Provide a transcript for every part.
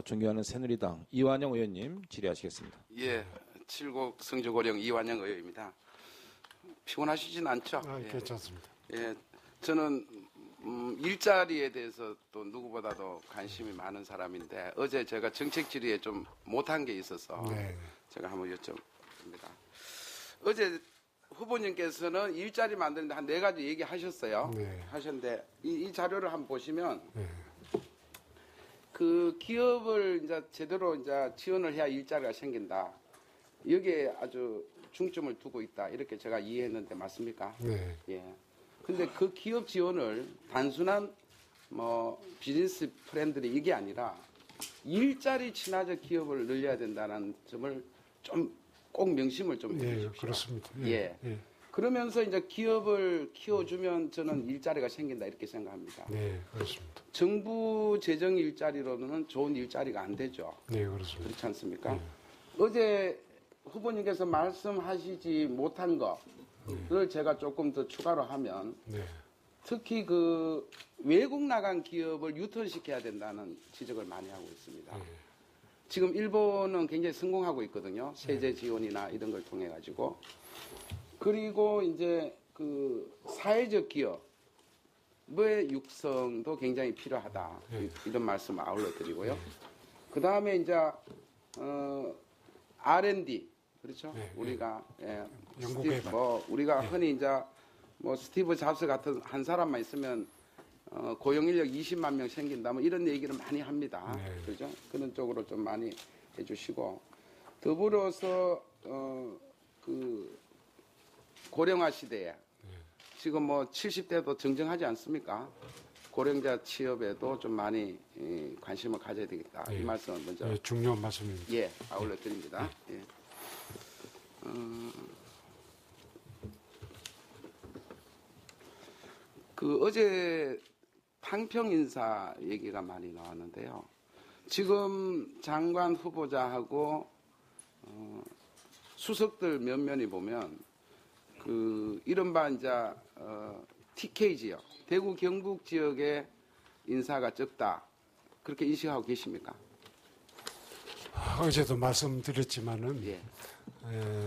존경하는 새누리당 이완영 의원님 질의하시겠습니다. 예, 칠곡 성주고령 이완영 의원입니다. 피곤하시진 않죠? 예. 괜찮습니다. 예, 저는 일자리에 대해서 또 누구보다도 관심이 많은 사람인데 어제 제가 정책 질의에 좀 못한 게 있어서 제가 한번 여쭤봅니다. 어제 후보님께서는 일자리 만드는데 한 4가지 얘기하셨어요. 하셨는데 이 자료를 한번 보시면 그 기업을 이제 제대로 이제 지원을 해야 일자리가 생긴다. 여기에 아주 중점을 두고 있다. 이렇게 제가 이해했는데 맞습니까? 네. 예. 근데 그 기업 지원을 단순한 비즈니스 프렌들이 이게 아니라 일자리 친화적 기업을 늘려야 된다는 점을 좀 꼭 명심을 좀 해주십시오. 그렇습니다. 예. 그러면서 이제 기업을 키워주면 저는 일자리가 생긴다 이렇게 생각합니다. 네, 그렇습니다. 정부 재정 일자리로는 좋은 일자리가 안 되죠. 네, 그렇습니다. 그렇지 않습니까? 어제 후보님께서 말씀하시지 못한 거를 제가 조금 더 추가로 하면 특히 그 외국 나간 기업을 유턴시켜야 된다는 지적을 많이 하고 있습니다. 지금 일본은 굉장히 성공하고 있거든요. 세제 지원이나 이런 걸 통해 가지고. 그리고 이제 그 사회적 기업의 육성도 굉장히 필요하다. 이런 말씀 아울러 드리고요. 그 다음에 이제 R&D 그렇죠? 우리가 우리가 흔히 이제 스티브 잡스 같은 한 사람만 있으면 고용 인력 20만 명 생긴다 뭐 이런 얘기를 많이 합니다. 그렇죠? 그런 쪽으로 좀 많이 해주시고 더불어서 그 고령화 시대에 지금 70대도 정정하지 않습니까? 고령자 취업에도 좀 많이 관심을 가져야 되겠다. 이 말씀을 먼저. 중요한 말씀입니다. 예, 아울러 드립니다. 예. 그 어제 탕평 인사 얘기가 많이 나왔는데요. 지금 장관 후보자하고 수석들 면면이 보면 그 이른바 이제 TK 지역, 대구 경북 지역의 인사가 적다. 그렇게 인식하고 계십니까? 어제도 말씀드렸지만은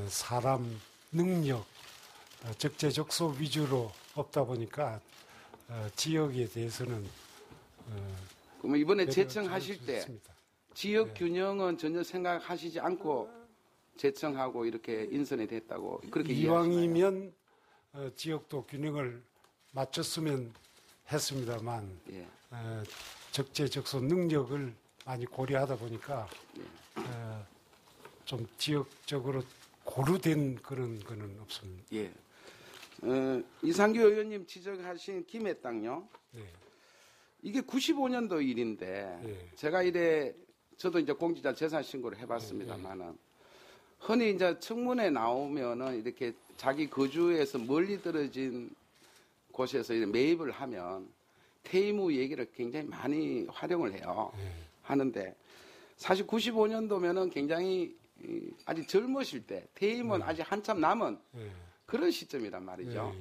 사람 능력 적재적소 위주로 없다 보니까 지역에 대해서는 그러면 이번에 제청하실 때 지역 균형은 전혀 생각하시지 않고 제청하고 이렇게 인선이 됐다고 그렇게 이왕이면 지역도 균형을 맞췄으면 했습니다만 적재적소 능력을 많이 고려하다 보니까 좀 지역적으로 고루된 그런 거는 없습니다. 예. 이상규 의원님 지적하신 김해 땅요. 이게 95년도 일인데 제가 저도 이제 공직자 재산 신고를 해봤습니다만은 흔히 이제 청문회 나오면은 이렇게 자기 거주에서 멀리 떨어진 곳에서 매입을 하면 퇴임 후 얘기를 굉장히 많이 활용을 해요. 하는데 사실 95년도면은 굉장히 아직 젊으실 때 퇴임은 아직 한참 남은 그런 시점이란 말이죠.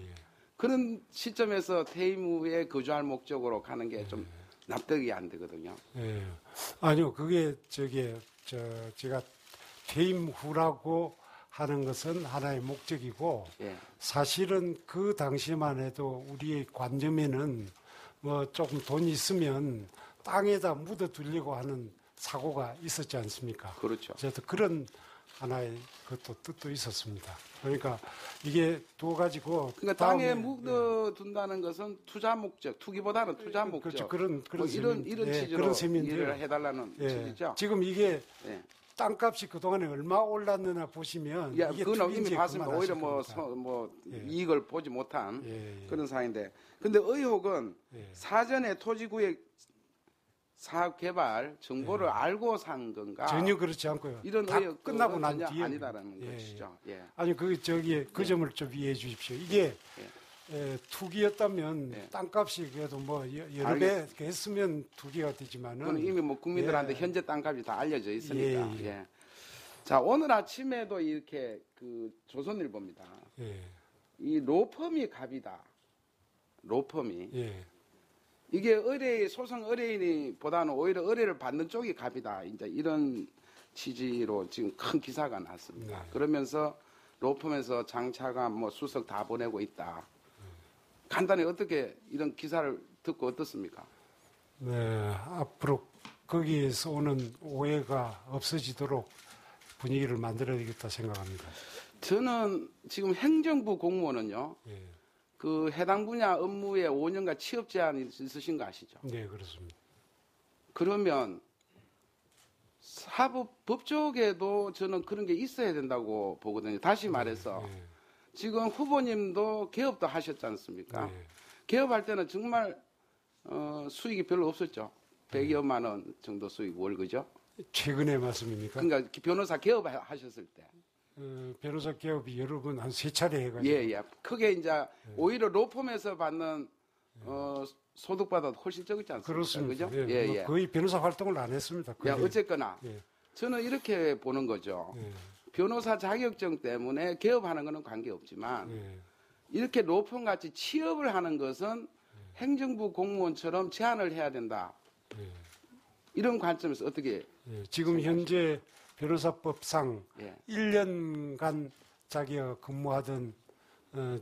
그런 시점에서 퇴임 후에 거주할 목적으로 가는 게 좀 납득이 안 되거든요. 아니요, 그게 제가 퇴임 후라고 하는 것은 하나의 목적이고 사실은 그 당시만 해도 우리의 관점에는 조금 돈이 있으면 땅에다 묻어두려고 하는 사고가 있었지 않습니까? 그렇죠. 그래서 그런 하나의 뜻도 있었습니다. 그러니까 이게 두 가지고. 그러니까 땅에 묻어둔다는 것은 투자 목적, 투기보다는 투자 목적. 그렇죠. 그런 이런 취지로 일을 해달라는 취지죠. 지금 이게 땅값이 그동안에 얼마 올랐느냐 보시면. 이게 그건 이미 봤습니다. 오히려 이익을 보지 못한 그런 상황인데. 근데 의혹은 사전에 토지구역 사업 개발 정보를 알고 산 건가? 전혀 그렇지 않고요. 이런 다 의혹 끝나고 난 뒤에 아니다라는 것이죠. 아니 그 그 점을 좀 이해해 주십시오. 이게 투기였다면 땅값이 그래도 여러 배 했으면 투기가 되지만은 그건 이미 국민들한테 현재 땅값이 다 알려져 있으니까. 자, 오늘 아침에도 이렇게 그 조선일보입니다. 이 로펌이 갑이다. 로펌이. 이게 소송 의뢰인보다는 오히려 의뢰를 받는 쪽이 갑이다. 이제 이런 취지로 지금 큰 기사가 났습니다. 네. 그러면서 로펌에서 장차관 뭐 수석 다 보내고 있다. 간단히 어떻게 이런 기사를 듣고 어떻습니까? 네, 앞으로 거기에서 오는 오해가 없어지도록 분위기를 만들어야 되겠다 생각합니다. 저는 지금 행정부 공무원은요, 예. 그 해당 분야 업무에 5년간 취업 제한이 있으신 거 아시죠? 네, 그렇습니다. 그러면 사법 쪽에도 저는 그런 게 있어야 된다고 보거든요. 다시 말해서 예. 지금 후보님도 개업도 하셨지 않습니까? 예. 개업할 때는 정말 수익이 별로 없었죠. 100여만 원 정도 수익 월그죠. 최근에 말씀입니까? 그러니까 변호사 개업하셨을 때. 변호사 개업이 여러 번 한 3차례 해가지고. 예. 크게 이제 오히려 로펌에서 받는 소득보다 훨씬 적지 않습니까? 그렇습니다. 그죠? 예. 뭐 거의 변호사 활동을 안 했습니다. 야, 어쨌거나 예. 저는 이렇게 보는 거죠. 예. 변호사 자격증 때문에 개업하는 것은 관계없지만 예. 이렇게 로펌 같이 취업을 하는 것은 행정부 공무원처럼 제한을 해야 된다. 예. 이런 관점에서 어떻게 예. 지금 현재 변호사법상 예. 1년간 자기가 근무하던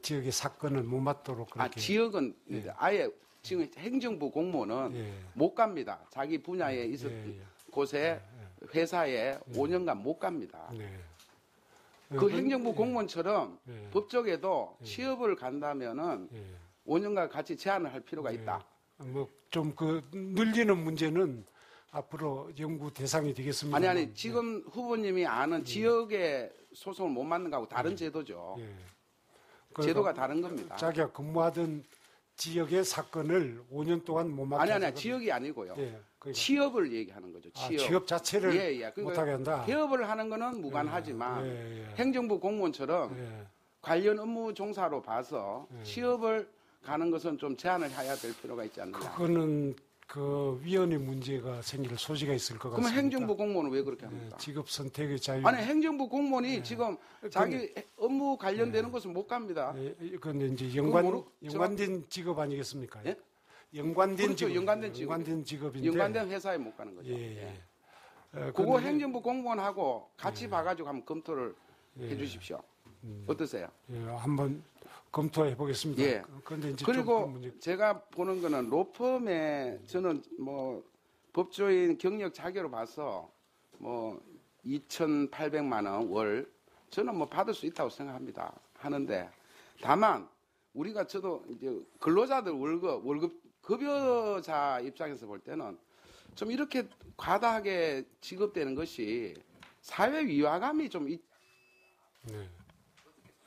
지역의 사건을 못 맡도록 그렇게. 지역은 아예 지금 행정부 공무원은 예. 못 갑니다. 자기 분야에 있었 곳에 회사에 5년간 못 갑니다. 네. 그 행정부 공무원처럼 예. 법적에도 취업을 간다면은 예. 5년간 같이 제한을 할 필요가 있다. 뭐 좀 그 늘리는 문제는 앞으로 연구 대상이 되겠습니다. 아니 지금 후보님이 아는 지역의 소송을 못 맡는 거하고 다른 제도죠. 예. 제도가 다른 겁니다. 자기가 근무하던 지역의 사건을 5년 동안 못 맡게 아니 지역이 아니고요. 예. 그러니까. 취업을 얘기하는 거죠. 취업 자체를 그러니까 못하게 한다. 개업을 하는 거는 무관하지만 예. 행정부 공무원처럼 예. 관련 업무 종사로 봐서 취업을 가는 것은 좀 제한을 해야 될 필요가 있지 않느냐. 그거는 그 위원회 문제가 생길 소지가 있을 것 그러면 같습니다. 행정부 공무원은 왜 그렇게 합니까? 직업 선택의 자유. 아니 행정부 공무원이 지금 자기 업무 관련되는 것은 못 갑니다. 그런데 이제 모르- 연관된 직업 아니겠습니까? 예? 연관된 그렇죠. 직업. 연관된 직업. 연관된 직업인데. 연관된 회사에 못 가는 거죠. 예. 그거 그런데 행정부 공무원하고 같이 봐가지고 한번 검토를 해주십시오. 어떠세요? 예, 한번 검토해 보겠습니다. 예. 그런데 이제 그리고 좀 문제. 제가 보는 거는 로펌에 저는 뭐 법조인 경력 자격으로 봐서 뭐 2,800만 원 월 저는 뭐 받을 수 있다고 생각합니다. 하는데 다만 우리가 저도 이제 근로자들 월급 급여자 입장에서 볼 때는 좀 이렇게 과다하게 지급되는 것이 사회 위화감이 좀 네.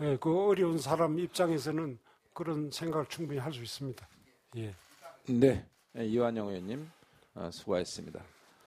예, 그 어려운 사람 입장에서는 그런 생각을 충분히 할 수 있습니다. 예. 네, 이완영 의원님 수고하셨습니다.